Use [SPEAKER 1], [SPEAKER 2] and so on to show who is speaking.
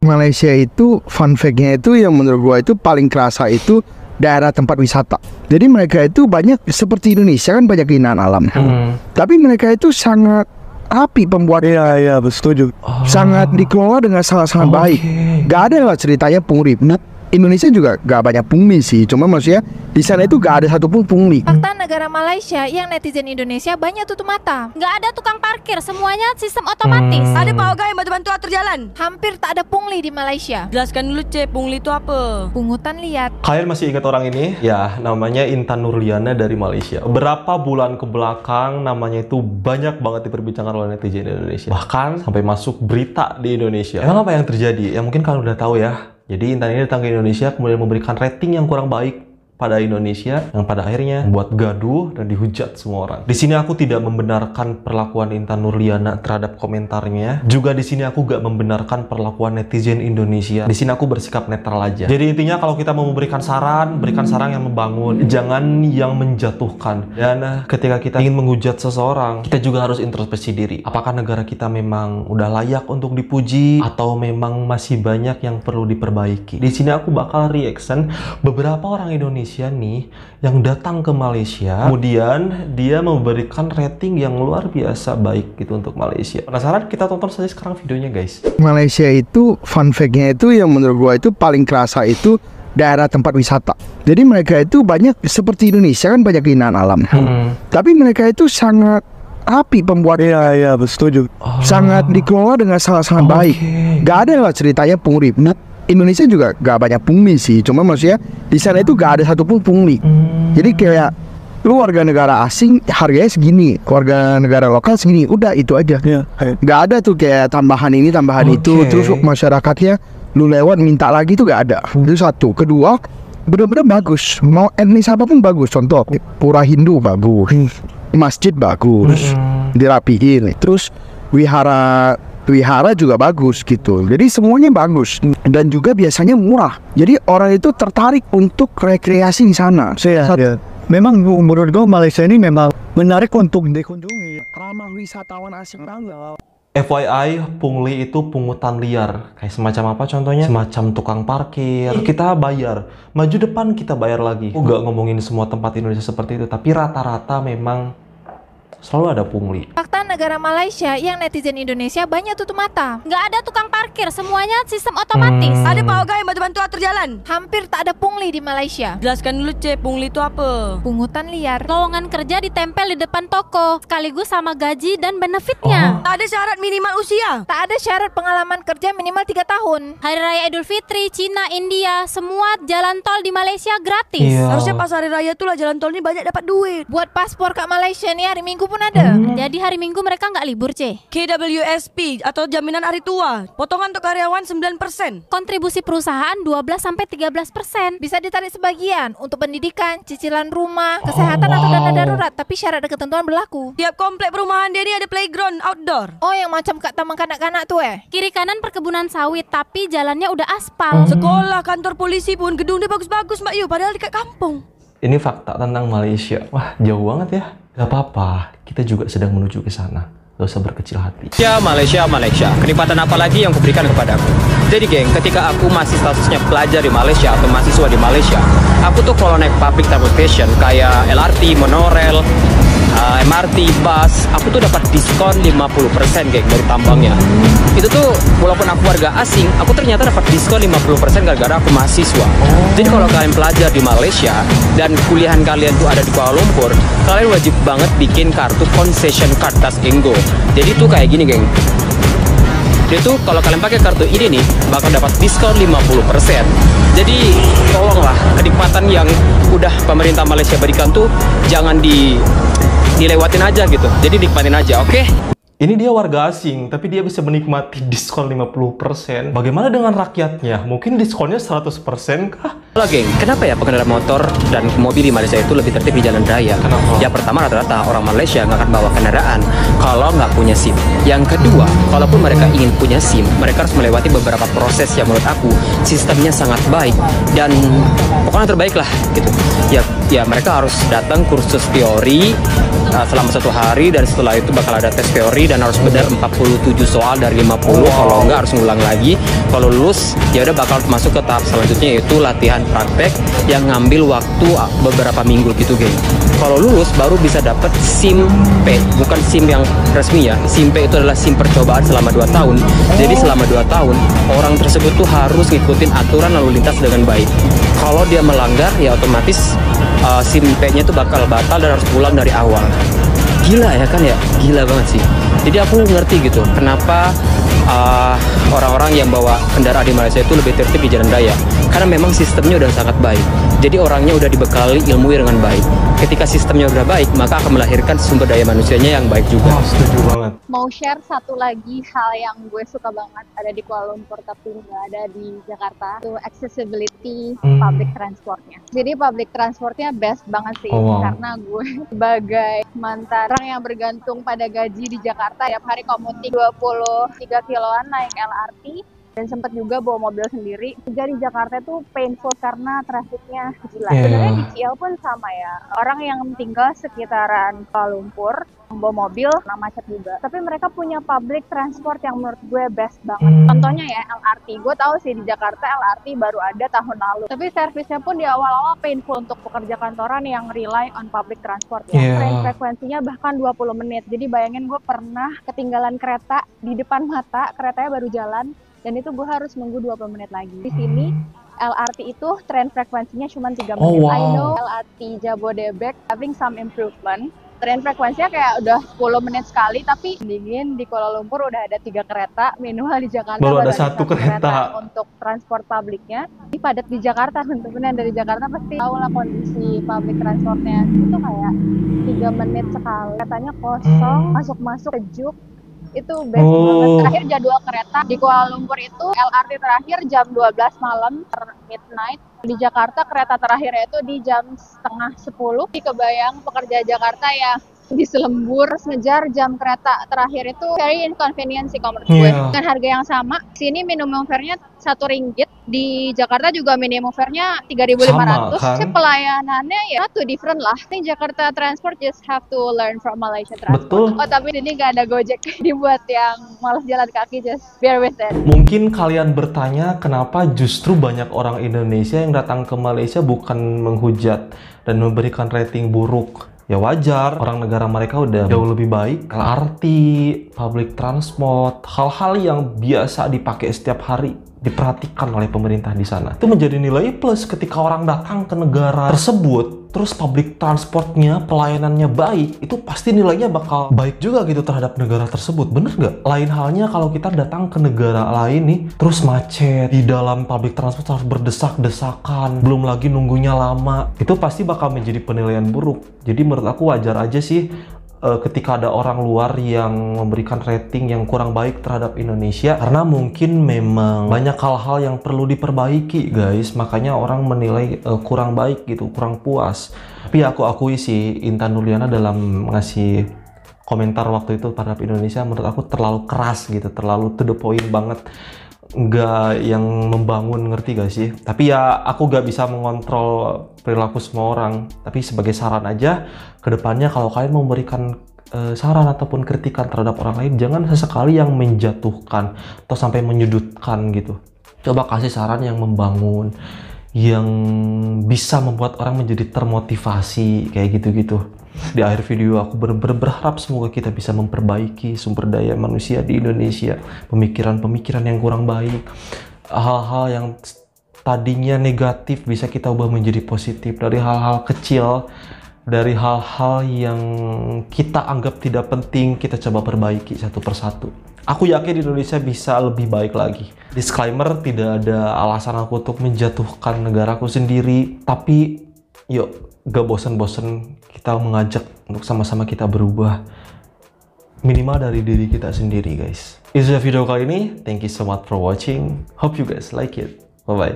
[SPEAKER 1] Malaysia itu fun fact-nya itu yang menurut gua itu paling kerasa itu daerah tempat wisata. Jadi mereka itu banyak seperti Indonesia kan banyak keindahan alam. Tapi mereka itu sangat rapi pembuatnya.
[SPEAKER 2] Iya, setuju.
[SPEAKER 1] Sangat dikelola dengan sangat-sangat baik. Gak ada lah ceritanya pungli. Indonesia juga gak banyak pungli sih. Cuma maksudnya di sana itu gak ada satupun pungli.
[SPEAKER 3] Fakta negara Malaysia yang netizen Indonesia banyak tutup mata.
[SPEAKER 4] Nggak ada tukang parkir, semuanya sistem otomatis.
[SPEAKER 5] Ada pawai yang bantu-bantu atur jalan.
[SPEAKER 3] Hampir tak ada pungli di Malaysia.
[SPEAKER 5] Jelaskan dulu C, pungli itu apa?
[SPEAKER 3] Pungutan liar.
[SPEAKER 6] Kalian masih ingat orang ini? Ya, namanya Intan Nurliana dari Malaysia. Berapa bulan ke belakang namanya itu banyak banget diperbincangkan oleh netizen Indonesia. Bahkan sampai masuk berita di Indonesia. Emang apa yang terjadi? Ya mungkin kalian udah tahu ya. Jadi Intan ini datang ke Indonesia kemudian memberikan rating yang kurang baik pada Indonesia yang pada akhirnya membuat gaduh dan dihujat semua orang. Di sini aku tidak membenarkan perlakuan Intan Nurliana terhadap komentarnya. Juga di sini aku gak membenarkan perlakuan netizen Indonesia. Di sini aku bersikap netral aja. Jadi intinya kalau kita mau memberikan saran, berikan saran yang membangun, jangan yang menjatuhkan. Dan ketika kita ingin menghujat seseorang, kita juga harus introspeksi diri. Apakah negara kita memang udah layak untuk dipuji atau memang masih banyak yang perlu diperbaiki? Di sini aku bakal reaction beberapa orang Indonesia nih yang datang ke Malaysia, kemudian dia memberikan rating yang luar biasa baik gitu untuk Malaysia. Penasaran? Kita tonton saja sekarang videonya guys.
[SPEAKER 1] Malaysia itu fun fact-nya itu yang menurut gua itu paling kerasa itu daerah tempat wisata. Jadi mereka itu banyak seperti Indonesia kan banyak keindahan alam. Tapi mereka itu sangat rapi pembuatnya.
[SPEAKER 2] Iya, setuju.
[SPEAKER 1] Sangat dikelola dengan sangat-sangat baik. Gak ada lah ceritanya pungli. Indonesia juga gak banyak pungli sih. Cuma maksudnya di sana itu gak ada satupun pungli. Jadi kayak lu warga negara asing harganya segini, warga negara lokal segini, udah itu aja. Gak ada tuh kayak tambahan ini tambahan itu. Terus masyarakatnya lu lewat minta lagi tuh gak ada. Itu satu. Kedua, bener-bener bagus. Mau etnis apapun bagus. Contoh pura Hindu bagus, masjid bagus, dirapihin. Terus wihara juga bagus gitu. Jadi semuanya bagus dan juga biasanya murah. Jadi orang itu tertarik untuk rekreasi di sana.
[SPEAKER 2] Memang menurut gue Malaysia ini memang menarik untuk dikunjungi.
[SPEAKER 1] Ramah wisatawan asing banget.
[SPEAKER 6] FYI, pungli itu pungutan liar. Kayak semacam apa contohnya? Semacam tukang parkir. Kita bayar. Maju depan kita bayar lagi. Aku gak ngomongin semua tempat Indonesia seperti itu. Tapi rata-rata memang selalu ada pungli.
[SPEAKER 3] Fakta negara Malaysia yang netizen Indonesia banyak tutup mata.
[SPEAKER 4] Nggak ada tukang parkir, semuanya sistem otomatis.
[SPEAKER 5] Ada pawai yang bantu-bantu atur jalan.
[SPEAKER 3] Hampir tak ada pungli di Malaysia.
[SPEAKER 5] Jelaskan dulu C, pungli itu apa?
[SPEAKER 3] Pungutan liar.
[SPEAKER 4] Lowongan kerja ditempel di depan toko, sekaligus sama gaji dan benefitnya.
[SPEAKER 5] Tak ada syarat minimal usia.
[SPEAKER 3] Tak ada syarat pengalaman kerja minimal 3 tahun.
[SPEAKER 4] Hari Raya Idul Fitri, Cina, India, semua jalan tol di Malaysia gratis.
[SPEAKER 5] Harusnya pas hari raya tuh lah jalan tol ini banyak dapat duit.
[SPEAKER 3] Buat paspor ke Malaysia nih hari Minggu pun ada.
[SPEAKER 4] Jadi hari Minggu mereka nggak libur, C.
[SPEAKER 5] KWSP atau jaminan hari tua. Potongan untuk karyawan 9%.
[SPEAKER 4] Kontribusi perusahaan 12-13%.
[SPEAKER 3] Bisa ditarik sebagian untuk pendidikan, cicilan rumah, kesehatan atau dana darurat. Tapi syarat dan ketentuan berlaku.
[SPEAKER 5] Tiap komplek perumahan dia ini ada playground outdoor.
[SPEAKER 3] Oh, yang macam kat taman kanak-kanak tuh
[SPEAKER 4] Kiri kanan perkebunan sawit, tapi jalannya udah aspal.
[SPEAKER 5] Sekolah, kantor polisi pun gedung dia bagus-bagus Mbak Yu, padahal dekat kampung.
[SPEAKER 6] Ini fakta tentang Malaysia. Wah, jauh banget ya. Gak apa-apa, kita juga sedang menuju ke sana. Gak usah berkecil hati.
[SPEAKER 7] Malaysia. Kenikmatan apa lagi yang kuberikan kepadaku? Jadi geng, ketika aku masih statusnya pelajar di Malaysia atau mahasiswa di Malaysia, aku tuh kalau naik public transportation kayak LRT, monorail, MRT, bus, aku tuh dapat diskon 50% geng dari tambangnya. Itu tuh walaupun aku warga asing, aku ternyata dapat diskon 50% gara-gara aku mahasiswa. Jadi kalau kalian pelajar di Malaysia dan kuliahan kalian tuh ada di Kuala Lumpur, kalian wajib banget bikin kartu concession card Tas Enggo. Jadi tuh kayak gini geng. Jadi tuh kalau kalian pakai kartu ini nih bakal dapat diskon 50%. Jadi tolonglah kenikmatan yang udah pemerintah Malaysia berikan tuh jangan dilewatin aja gitu. Jadi nikmatin aja, oke?
[SPEAKER 6] Ini dia warga asing, tapi dia bisa menikmati diskon 50%. Bagaimana dengan rakyatnya? Mungkin diskonnya 100% kah?
[SPEAKER 7] Halo geng, kenapa ya pengendara motor dan mobil di Malaysia itu lebih tertib di jalan raya?
[SPEAKER 6] Kenapa?
[SPEAKER 7] Yang pertama, rata-rata orang Malaysia nggak akan bawa kendaraan kalau nggak punya SIM. Yang kedua, kalaupun mereka ingin punya SIM, mereka harus melewati beberapa proses yang menurut aku sistemnya sangat baik dan pokoknya terbaik lah gitu. Ya ya mereka harus datang kursus teori selama 1 hari, dan setelah itu bakal ada tes teori dan harus benar 47 soal dari 50. Kalau enggak harus ngulang lagi. Kalau lulus ya udah bakal masuk ke tahap selanjutnya, yaitu latihan praktek yang ngambil waktu beberapa minggu gitu, geng. Kalau lulus baru bisa dapat SIM P, bukan SIM yang resmi ya. SIM P itu adalah SIM percobaan selama 2 tahun. Jadi selama 2 tahun orang tersebut tuh harus ngikutin aturan lalu lintas dengan baik. Kalau dia melanggar ya otomatis SIM P-nya itu bakal batal dan harus pulang dari awal. Gila ya kan ya, gila banget sih. Jadi aku ngerti gitu kenapa orang-orang yang bawa kendaraan di Malaysia itu lebih tertib di jalan raya, karena memang sistemnya udah sangat baik. Jadi orangnya udah dibekali ilmu dengan baik. Ketika sistemnya udah baik, maka akan melahirkan sumber daya manusianya yang baik juga.
[SPEAKER 6] Setuju banget.
[SPEAKER 8] Mau share satu lagi hal yang gue suka banget ada di Kuala Lumpur tapi nggak ada di Jakarta, itu accessibility public transportnya. Jadi public transportnya best banget sih, karena gue sebagai mantan orang yang bergantung pada gaji di Jakarta, tiap hari komuting 23 kiloan naik LRT, dan sempat juga bawa mobil sendiri. Jadi Jakarta itu painful karena trafiknya gila. Sebenarnya di CL pun sama ya. Orang yang tinggal sekitaran Kuala Lumpur bawa mobil, nah macet juga. Tapi mereka punya public transport yang menurut gue best banget. Contohnya ya LRT. Gue tahu sih di Jakarta LRT baru ada tahun lalu. Tapi servisnya pun di awal-awal painful untuk pekerja kantoran yang rely on public transport ya. Train frekuensinya bahkan 20 menit. Jadi bayangin gue pernah ketinggalan kereta di depan mata, keretanya baru jalan. Dan itu gue harus nunggu 20 menit lagi. Di sini LRT itu tren frekuensinya cuma 3 menit. I know LRT Jabodebek having some improvement. Tren frekuensinya kayak udah 10 menit sekali, tapi dingin di Kuala Lumpur udah ada 3 kereta, minimal di Jakarta
[SPEAKER 6] baru ada 1 kereta
[SPEAKER 8] untuk transport publiknya. Di padat di Jakarta, teman-teman dari Jakarta pasti tahu lah kondisi public transportnya. Itu kayak 3 menit sekali. Keretanya kosong, masuk-masuk sejuk. Itu best banget. Terakhir jadwal kereta di Kuala Lumpur itu LRT terakhir jam 12 malam midnight. Di Jakarta kereta terakhirnya itu di jam setengah 10. Kebayang pekerja Jakarta ya di Selembur ngejar jam kereta terakhir itu very inconvenient sih menurut gue. Dengan harga yang sama, sini minimum fare-nya RM1, di Jakarta juga minimum fare-nya 3.500. Kan? Pelayanannya ya satu different lah. Ini Jakarta Transport just have to learn from Malaysia Transport.
[SPEAKER 6] Betul.
[SPEAKER 8] Oh tapi ini nggak ada Gojek, dibuat yang malas jalan kaki, just bear with it.
[SPEAKER 6] Mungkin kalian bertanya kenapa justru banyak orang Indonesia yang datang ke Malaysia bukan menghujat dan memberikan rating buruk. Ya wajar, orang negara mereka udah jauh lebih baik. LRT, public transport, hal-hal yang biasa dipakai setiap hari diperhatikan oleh pemerintah di sana. Itu menjadi nilai plus ketika orang datang ke negara tersebut, terus public transportnya, pelayanannya baik, itu pasti nilainya bakal baik juga gitu terhadap negara tersebut. Bener nggak? Lain halnya kalau kita datang ke negara lain nih, terus macet, di dalam public transport harus berdesak-desakan, belum lagi nunggunya lama, itu pasti bakal menjadi penilaian buruk. Jadi menurut aku wajar aja sih ketika ada orang luar yang memberikan rating yang kurang baik terhadap Indonesia, karena mungkin memang banyak hal-hal yang perlu diperbaiki guys, makanya orang menilai kurang baik gitu, kurang puas. Tapi aku akui sih Intan Nurliana dalam ngasih komentar waktu itu terhadap Indonesia menurut aku terlalu keras gitu, terlalu to the point banget, nggak yang membangun, ngerti gak sih? Tapi ya aku gak bisa mengontrol perilaku semua orang, tapi sebagai saran aja kedepannya kalau kalian mau memberikan saran ataupun kritikan terhadap orang lain, jangan sesekali yang menjatuhkan atau sampai menyudutkan gitu. Coba kasih saran yang membangun, yang bisa membuat orang menjadi termotivasi kayak gitu-gitu. Di akhir video aku berharap semoga kita bisa memperbaiki sumber daya manusia di Indonesia, pemikiran-pemikiran yang kurang baik, hal-hal yang tadinya negatif bisa kita ubah menjadi positif, dari hal-hal kecil, dari hal-hal yang kita anggap tidak penting, kita coba perbaiki satu persatu. Aku yakin Indonesia bisa lebih baik lagi. Disclaimer, tidak ada alasan aku untuk menjatuhkan negaraku sendiri, tapi yuk gak bosen-bosen kita mengajak untuk sama-sama kita berubah, minimal dari diri kita sendiri guys. Itu video kali ini, thank you so much for watching, hope you guys like it, bye bye.